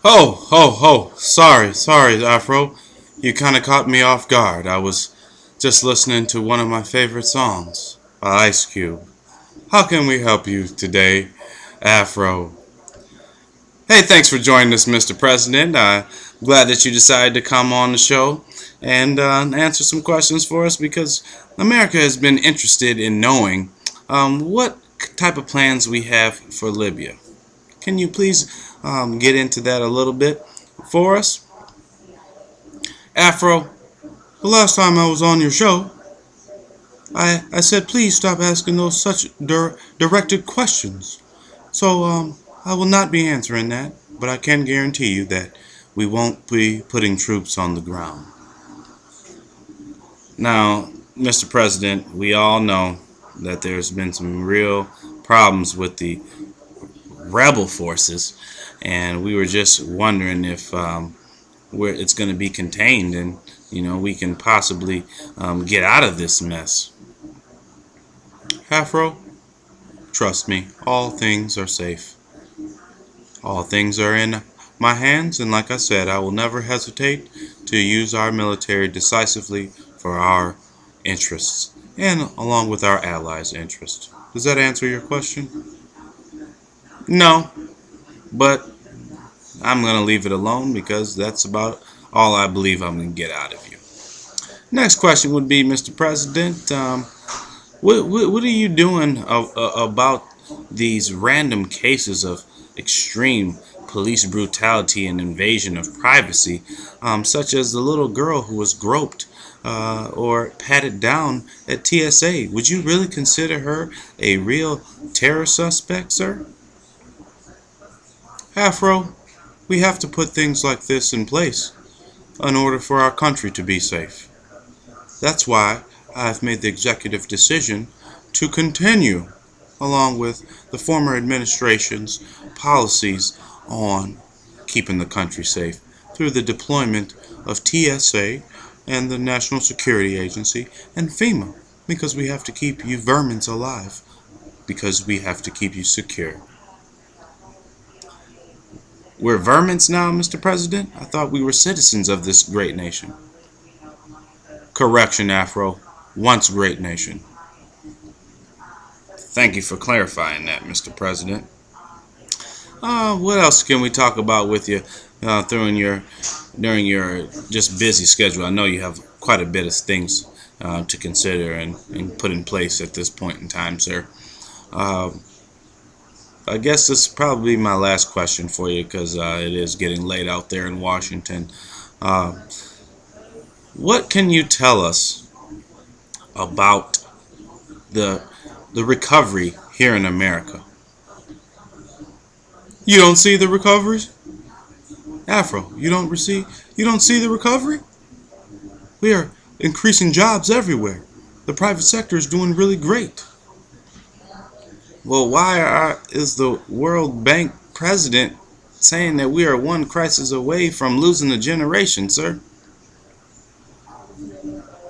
Oh, sorry, Afro. You kind of caught me off guard. I was just listening to one of my favorite songs by Ice Cube. How can we help you today, Afro? Hey, thanks for joining us, Mr. President. I'm glad that you decided to come on the show and answer some questions for us because America has been interested in knowing what type of plans we have for Libya. Can you please get into that a little bit for us? Afro, the last time I was on your show, I said please stop asking those such directed questions. So I will not be answering that, but I can guarantee you that we won't be putting troops on the ground. Now, Mr. President, we all know that there's been some real problems with the rebel forces, and we were just wondering if where it's going to be contained and we can possibly get out of this mess. Afro, trust me, all things are safe. All things are in my hands, and like I said, I will never hesitate to use our military decisively for our interests and along with our allies' interests. Does that answer your question? No, but I'm going to leave it alone because that's about all I believe I'm going to get out of you. Next question would be, Mr. President, what are you doing about these random cases of extreme police brutality and invasion of privacy, such as the little girl who was groped or patted down at TSA? Would you really consider her a real terror suspect, sir? Afro, we have to put things like this in place in order for our country to be safe. That's why I've made the executive decision to continue along with the former administration's policies on keeping the country safe through the deployment of TSA and the National Security Agency and FEMA, because we have to keep you vermins alive, because we have to keep you secure. We're vermins now, Mr. President? I thought we were citizens of this great nation. Correction, Afro. Once great nation. Thank you for clarifying that, Mr. President. What else can we talk about with you during your just busy schedule? I know you have quite a bit of things to consider and put in place at this point in time, sir. I guess this is probably my last question for you because it is getting late out there in Washington. What can you tell us about the recovery here in America? You don't see the recoveries? Afro, you don't see the recovery? We are increasing jobs everywhere. The private sector is doing really great. Well, why is the World Bank president saying that we are one crisis away from losing a generation, sir?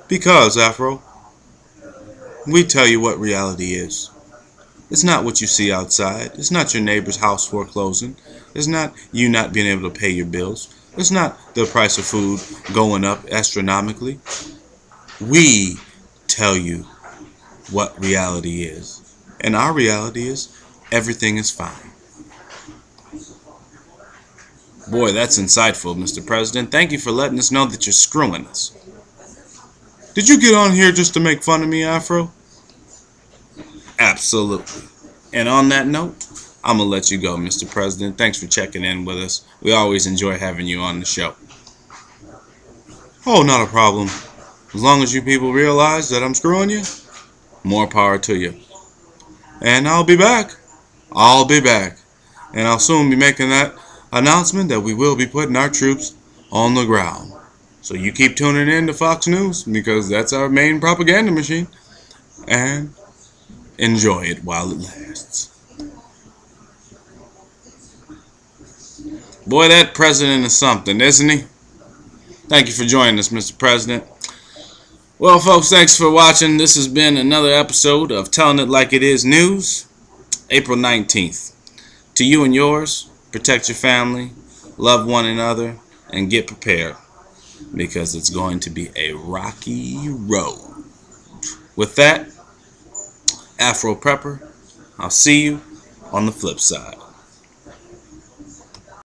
Because, Afro, we tell you what reality is. It's not what you see outside. It's not your neighbor's house foreclosing. It's not you not being able to pay your bills. It's not the price of food going up astronomically. We tell you what reality is. And our reality is everything is fine. Boy, that's insightful, Mr. President. Thank you for letting us know that you're screwing us. Did you get on here just to make fun of me, Afro? Absolutely. And on that note, I'm going to let you go, Mr. President. Thanks for checking in with us. We always enjoy having you on the show. Oh, not a problem. As long as you people realize that I'm screwing you, more power to you. And I'll be back. I'll be back. And I'll soon be making that announcement that we will be putting our troops on the ground. So you keep tuning in to Fox News because that's our main propaganda machine. And enjoy it while it lasts. Boy, that president is something, isn't he? Thank you for joining us, Mr. President. Well, folks, thanks for watching. This has been another episode of Telling It Like It Is News, April 19th. To you and yours, protect your family, love one another, and get prepared, because it's going to be a rocky road. With that, Afro Prepper, I'll see you on the flip side.